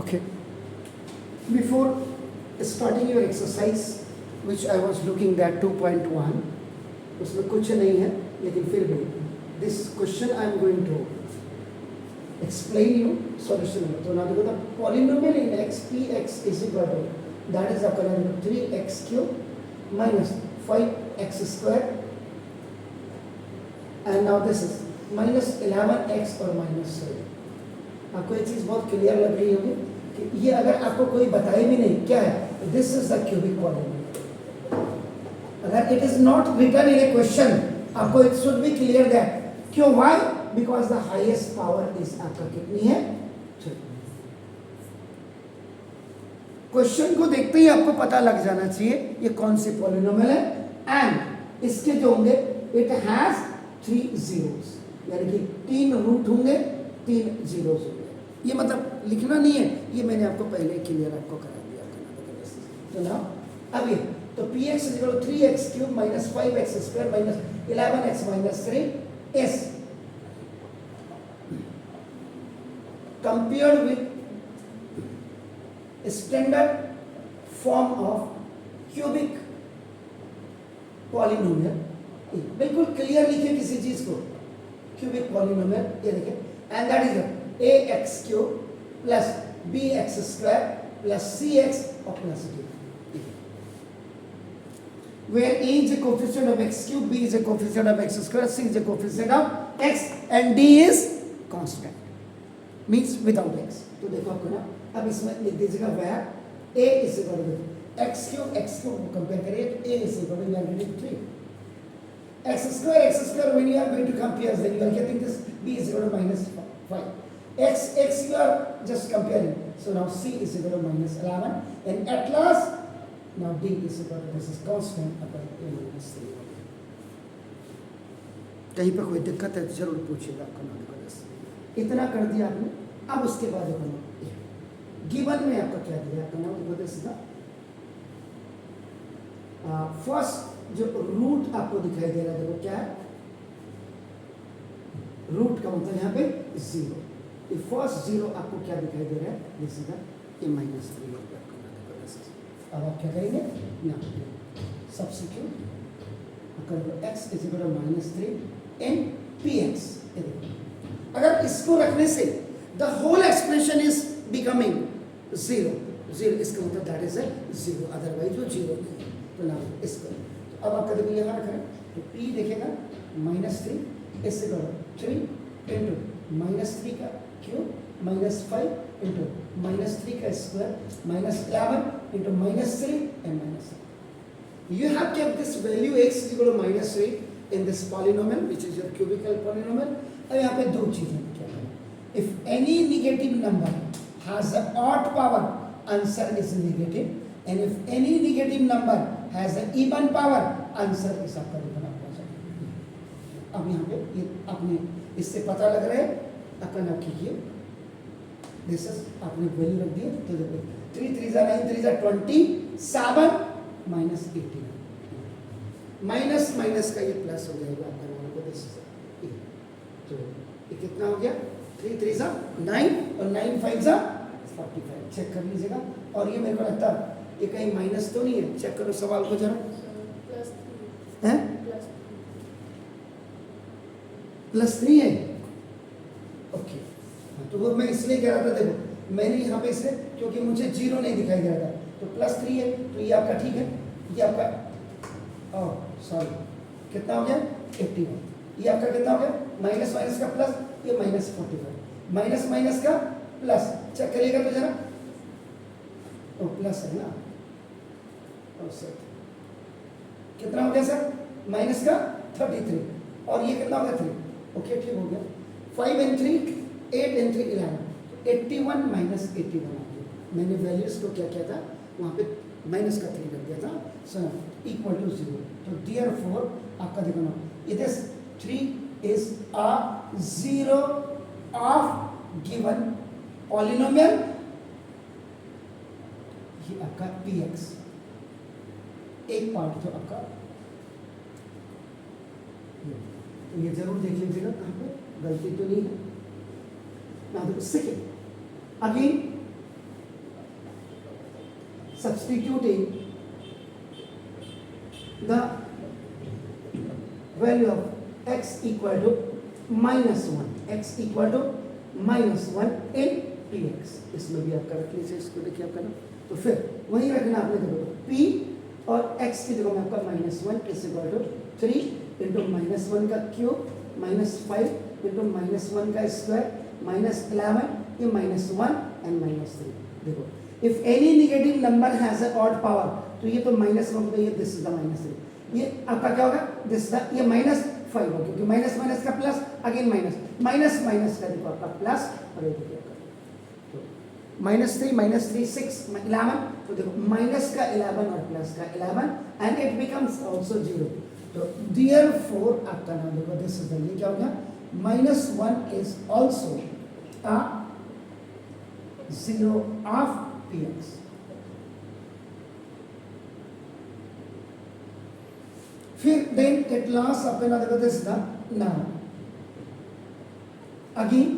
Okay. Before starting your exercise, which I was looking at 2.1, उसमें कुछ नहीं है, लेकिन फिर भी this question I am going to explain you solution. तो ना देखो, the polynomial in x px is equal to, that is equal to 3x cube minus 5x square, and now this is minus 11x और minus 3. आपको एक चीज बहुत clear लग रही होगी कि ये अगर आपको कोई बताए भी नहीं क्या है, this is the cubic polynomial. अगर it is not written in a question, आपको it should be clear that. क्यों? Why? Because the highest power is आपका कितनी है? 3. क्वेश्चन को देखते ही आपको पता लग जाना चाहिए ये कौन सी पॉलिनोमियल है, एंड इसके जो होंगे इट हैज 3 zeros, यानी कि 3 रूट होंगे, 3 zeros होंगे. ये मतलब लिखना नहीं है, ये मैंने आपको पहले क्लियर आपको करा दिया. तो ना अब ये तो px is equal to 3x cube minus 5x square minus 11x minus 3 is compared with standard form of cubic polynomial. बिल्कुल क्लियर लिखिए किसी चीज को, क्यूबिक पॉलिनोमियल. ये देखिए, and that is ax cube plus bx square plus cx और plus d, where a is a coefficient of x cube, b is a coefficient of x square, c is a coefficient of x, and d is constant, means without x. तो देखो आपको ना, अब इसमें लिख दीजिएगा where a is equal to x cube compare करिए तो a is equal to 3. x square, when you are going to compare, then you are getting this b is equal to minus 5. x you are just comparing, so now c is equal to minus 11, and at last now d is equal to, this is constant upon a minus 3. कहीं पर कोई दिक्कत है तो जरूर पूछिएगा आपको note. इतना कर दिया आपने. अब उसके बाद देखो गिवन में आपका क्या दिया, आपका नाम देखो सीधा. फर्स्ट जो रूट आपको दिखाई दे रहा है, देखो क्या है, रूट का मतलब यहाँ पे 0. ये फर्स्ट 0 आपको क्या दिखाई दे रहा है, ये सीधा ये माइनस 3 हो गया. अब आप क्या करेंगे, यहाँ सब्स्टिट्यूट कर दो, x is equal to minus 3 in px. अगर इसको रखने से the whole expression is becoming 0. इसका मतलब दैट इज 0, अदरवाइज वो 0 नहीं है. तो ना इसको अब आप कभी यहाँ रख रहे हैं तो p देखेगा माइनस 3, इससे करो 3 इंटू माइनस 3 का क्यूब माइनस 5 इंटू माइनस 3 का square minus 11 into minus 3 and minus 3. You have kept this value x is equal to minus 3 in this polynomial, which is your cubical polynomial. अब यहाँ पे दो चीजें क्या है, if any negative number has an odd power, answer is negative, and if any negative number has an even power, answer is आपका लिखना पड़ जाएगा. अब यहाँ पे ये आपने इससे पता लग रहा है, अपन आप कीजिए, दिस इज आपने वैल्यू रख दिया तो देखो 3 3 जा 9 3 जा 27 माइनस 18, माइनस माइनस का ये प्लस हो जाएगा आपका नाम को. दिस इज तो ये कितना हो गया, 3 3 जा 9 और 9 5 जा 45. चेक कर लीजिएगा. और ये मेरे को लगता है ये कहीं माइनस तो नहीं है, चेक करो सवाल को जरा. +3 है. ओके, तो वो मैं इसलिए कह रहा था, देखो मैंने यहाँ पे इसे क्योंकि मुझे 0 नहीं दिखाई दे रहा था, तो +3 है, तो ये आपका ठीक है. ये आपका सॉरी कितना हो गया 81. ये आपका कितना हो गया, माइनस माइनस का प्लस, ये माइनस 45, माइनस माइनस का प्लस. चेक करिएगा तो जरा, प्लस है ना. सर कितना हो गया सर, माइनस का 33, और ये कितना हो गया 3. ओके ठीक हो गया. 5 and 3 8 and 3 11, 81 माइनस 81 आ गया. मैंने वैल्यूज को क्या किया था, वहाँ पे माइनस का 3 लग गया था, सो इक्वल टू 0. तो देयरफॉर आपका देखो ना, it is 3 is a 0 of given polynomial. ये आपका px एक पार्ट तो आपका, तो ये जरूर देख लीजिएगा कहाँ पे गलती तो नहीं है ना. तो second again substituting the value of x equal to -1, x equal to -1 in px। इसमें भी आपका रख लीजिए, इसको देखिए आपका ना, तो फिर वही रखना आपने, देखो p और x की जगह में आपका -1 इज इक्वल टू 3 इंटू -1 का क्यूब -5 इंटू -1 का स्क्वायर -11 ये -1 एंड -3। देखो if any negative number has a odd power, तो ये तो -1 तो ये दिस इज द -3, ये आपका क्या होगा दिस द, ये -5 होगा क्योंकि माइनस माइनस का plus again minus minus minus का देखो आपका प्लस और ये देखिए -3 6 11, तो देखो माइनस का 11 और प्लस का 11 एंड इट बिकम्स आल्सो 0। तो देयरफॉर आपका नाम देखो दिस इज द, ये क्या हो गया -1 is also a 0 of px। फिर देन एट लास्ट आपका ना देखो this the now again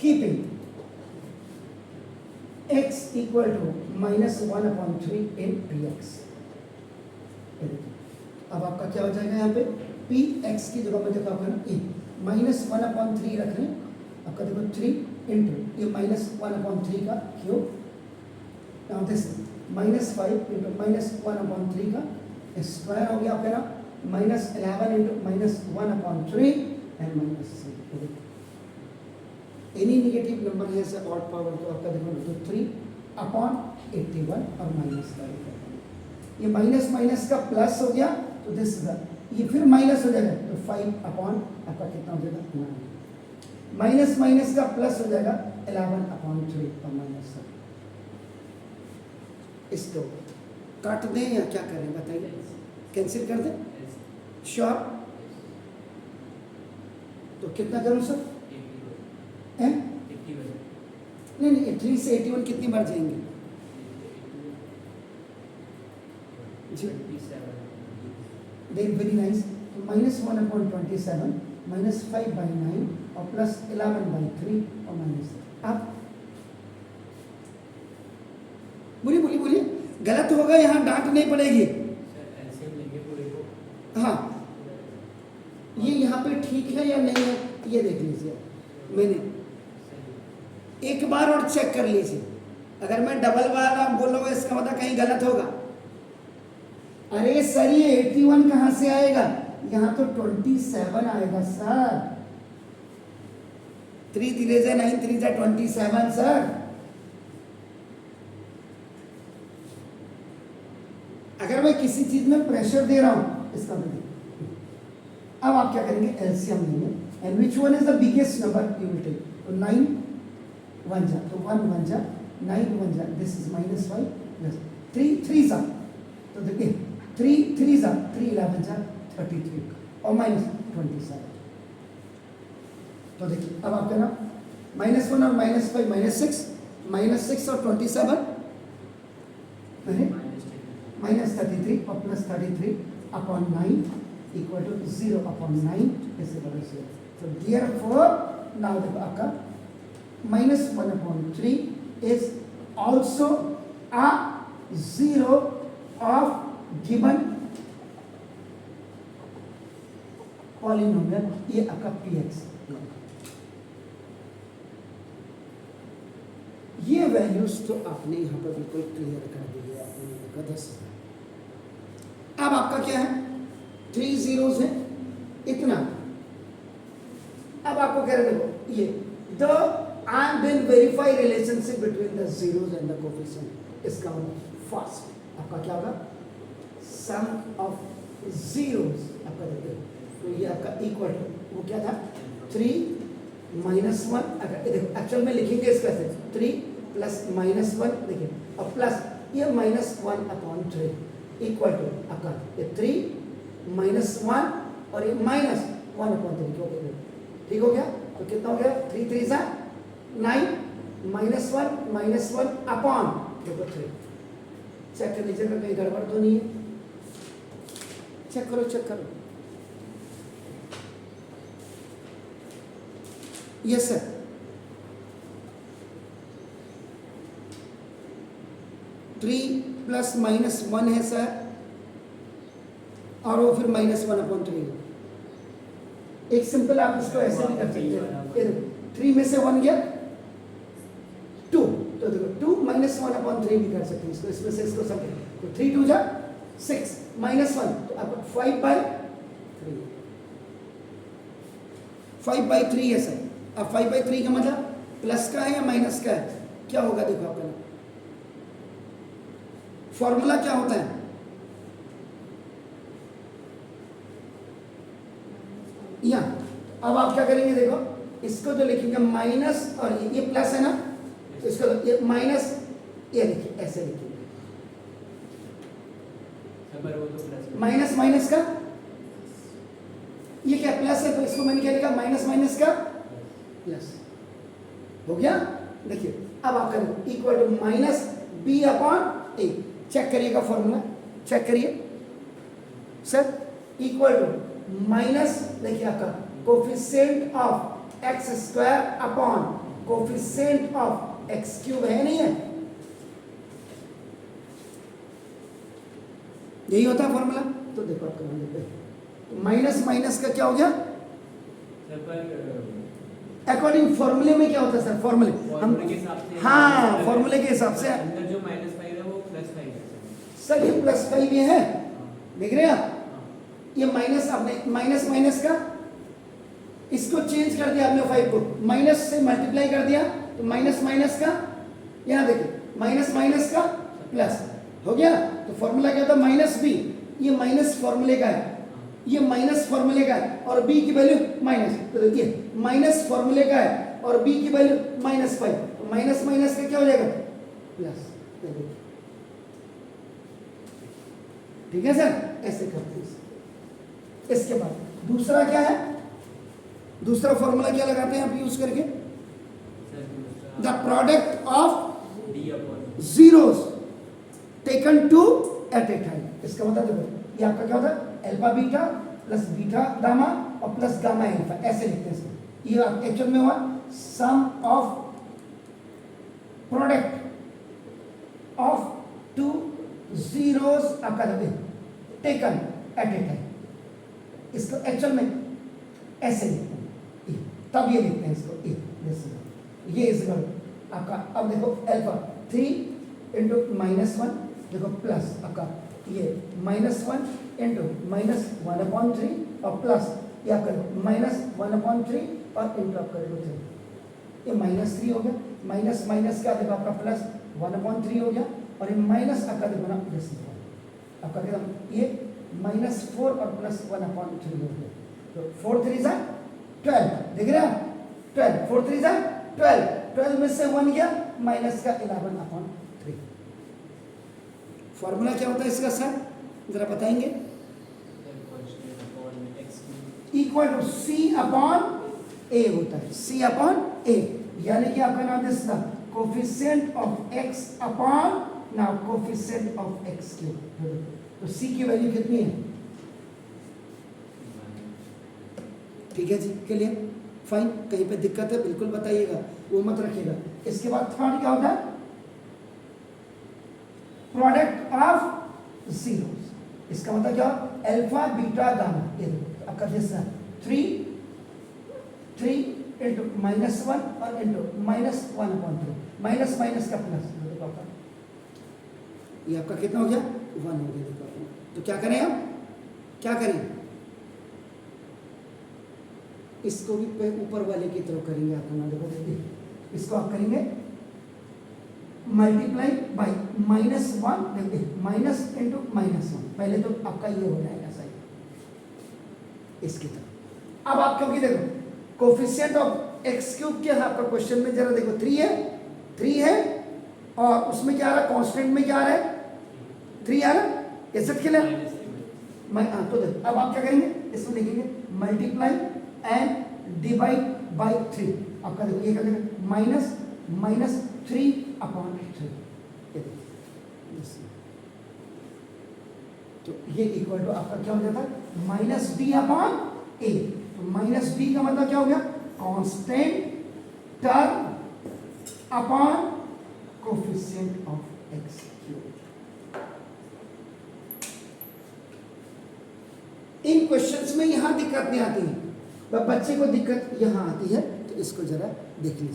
keeping x equal to -1/3 in px। अब आपका क्या हो जाएगा यहाँ पे px की जगह में देखो आपका ना a -1/3 रख रहे हैं, आपका देखो 3 इंटू ये -1/3 का क्यूब, नाउ दिस -5 इंटू -1/3 का स्क्वायर हो गया आपका ना, -11 into -1/3 and -3। Any negative number है से ऑड पावर, तो आपका देखो तो 3/81 और माइनस का, ये माइनस माइनस का प्लस हो गया तो दिस ये फिर माइनस हो जाएगा तो 5 आपका कितना हो जाएगा 9, माइनस माइनस का प्लस हो जाएगा 11/3 और माइनस। इसको काट दें या क्या करें बताइए, कैंसिल कर दें, श्योर? तो कितना करूं सर? नहीं 3 से 81 कितनी बार जाएंगे जी? Very nice. तो -1/27 -5/9 और +11/3 और माइनस। आप बोलिए गलत होगा यहाँ डांट नहीं पड़ेगी। हाँ ये यहाँ पे ठीक है या नहीं है ये देख लीजिए, मैंने एक बार और चेक कर लीजिए, अगर मैं डबल बार आप बोलोगे इसका मतलब कहीं गलत होगा। अरे सर ये 81 कहां से आएगा, यहाँ तो 27 आएगा सर, 3 3 से 9 3 से 27 सर। अगर मैं किसी चीज में प्रेशर दे रहा हूं इसका मतलब, अब आप क्या करेंगे एलसीएम लेंगे, and which one is the biggest number you will take. तो 9 1 जा तो 1 1 जा 9 1 जा, दिस इज -5 प्लस 3 3 जा, तो देखिए 3 3 जा 3 11 जा 33 और -27। तो देखिए अब आपका ना -1 और -5 -6 और 27 -33 और +33/9 इक्वल टू 0/9 ऐसे बड़ा से। तो देयरफॉर नाउ देखो आपका -1/3 is also a 0 of given polynomial, ये आपका px। ये वैल्यूज तो आपने यहाँ पर बिल्कुल क्लियर कर दी है, आपने देखा 10। अब आपका क्या है 3 zeros है इतना। अब आपको कह रहे देखो ये the and then verify relationship between the zeros and the coefficient। इसका फर्स्ट आपका क्या होगा sum of zeros आपका देखिए, तो ये आपका इक्वल टू वो क्या था 3 -1, अगर देखो एक्चुअल में लिखेंगे इसका 3 + -1 देखिए और प्लस ये -1/3 इक्वल टू आपका ये 3 -1 और ये -1/3 ठीक हो गया। तो कितना हो गया 3 3 जा 9 -1 अपॉन देखो 3। चेक कर लीजिएगा कहीं गड़बड़ तो नहीं है, चेक करो। यस सर 3 प्लस माइनस 1 है सर, और वो फिर -1/3। एक सिंपल आप इसको ऐसे भी कर सकते हैं, 3 में से 1 गया 2, तो देखो 2 -1/3 भी कर सकते हैं इसको, इसमें से इसको सब, तो 3 2 जा 6 -1, तो अब 5/3, 5/3 है सर। अब 5/3 का मतलब प्लस का है या माइनस का है, क्या होगा देखो आपका फॉर्मूला क्या होता है, यहाँ अब आप क्या करेंगे देखो, इसको जो लिखेंगे माइनस, और ये प्लस है ना, तो इसको ये माइनस, ये लिखिए ऐसे लिखिए, माइनस माइनस का, ये क्या प्लस है, तो इसको मैंने क्या लिखा, माइनस माइनस का प्लस, हो गया। देखिए अब आप करें इक्वल टू -b/a, चेक करिएगा फॉर्मूला, चेक करिए सर, इक्वल टू माइनस, देखिए आपका coefficient of x² upon coefficient of x³ है, नहीं है, यही होता है फॉर्मूला। तो देखो आप कर लेते हैं, माइनस माइनस का क्या हो गया, अकॉर्डिंग फॉर्मूले में क्या होता है सर, फॉर्मूले हम, हाँ फॉर्मूले के हिसाब से, अंदर जो -5 है वो +5 है सर, ये +5 ये है, देख रहे हैं आप, ये माइनस, आपने माइनस माइनस का इसको चेंज कर दिया आपने 5 को, माइनस से मल्टीप्लाई कर दिया, तो माइनस माइनस का, यहाँ देखिए माइनस माइनस का प्लस, हो गया। तो फॉर्मूला क्या होता है, -b, ये माइनस फॉर्मूले का है, ये माइनस फॉर्मूले का है, और b की वैल्यू माइनस, तो देखिए माइनस फॉर्मूले का है और b की वैल्यू -5, तो माइनस माइनस का क्या हो जाएगा, प्लस, ठीक है सर, ऐसे करते हैं। इसके बाद दूसरा क्या है, दूसरा फॉर्मूला क्या लगाते हैं आप यूज करके, the product of zeros taken two at a time, इसका मतलब देखो ये आपका क्या होता है, alpha beta plus beta gamma और प्लस गामा अल्फा, ऐसे लिखते हैं इसको। ये एक्चुअल में हुआ sum of product of two zeros आपका टेकन एट ए टाइम, इसको एक्चुअल में ऐसे लिखते हैं, तब ये लिखते हैं इसको, ये इस आपका। अब देखो अल्फा 3 इंटू -1, देखो प्लस आपका ये -1 इंटू -1/3 और प्लस ये आपका -1/3 और इंटू आपका 3, ये -3 हो गया, माइनस माइनस का देखो आपका +1/3 हो गया, और ये माइनस आपका देखो ना प्लस आपका देखो ये -4 और +1/3 हो गया, तो 4 3 जा 12, देख रहे हैं 12, 4 3 जा 12, 12 में से 1 गया, माइनस का 11/3। फॉर्मूला क्या होता है इसका सर, जरा बताएंगे, इक्वल टू C/A होता है, C/A, यानी कि आपका नाम है coefficient of x upon now coefficient of x³, तो C की वैल्यू कितनी है, ठीक है जी, क्लियर, फाइन, कहीं पे दिक्कत है बिल्कुल बताइएगा, वो मत रखिएगा। इसके बाद थर्ड क्या होता है, प्रोडक्ट ऑफ जीरोस, इसका मतलब क्या, अल्फा बीटा गामा, ये देखो आपका जैसा 3 इंटू -1 और इंटू -1/3, माइनस माइनस का प्लस, देखो आपका ये आपका कितना हो गया, 1 हो गया, देखो आपका। तो क्या करें हम, क्या करें, इसको भी ऊपर वाले की तरफ करेंगे, आपका नाम देखो, देखिए इसको आप करेंगे मल्टीप्लाई बाई -1, देखिए माइनस इंटू -1, पहले तो आपका ये हो जाएगा सही इसकी तरफ। अब आप क्योंकि देखो कोफिशिएंट ऑफ x³ क्या है आपका क्वेश्चन में, जरा देखो 3 है और उसमें क्या आ रहा है, कांस्टेंट में क्या आ रहा है, 3 आ रहा है, ऐसे खेला तो देखो अब आप क्या करेंगे, इसमें लिखेंगे मल्टीप्लाई एंड डिवाइड बाई 3, आपका देखो ये क्या करेंगे -3/3, तो ये इक्वल टू आपका क्या हो जाता है, -d/a, तो -d का मतलब क्या हो गया, constant term upon coefficient of x³, in questions में यहाँ दिक्कत नहीं आती है, बच्चे को दिक्कत यहाँ आती है, तो इसको जरा देख लीजिए।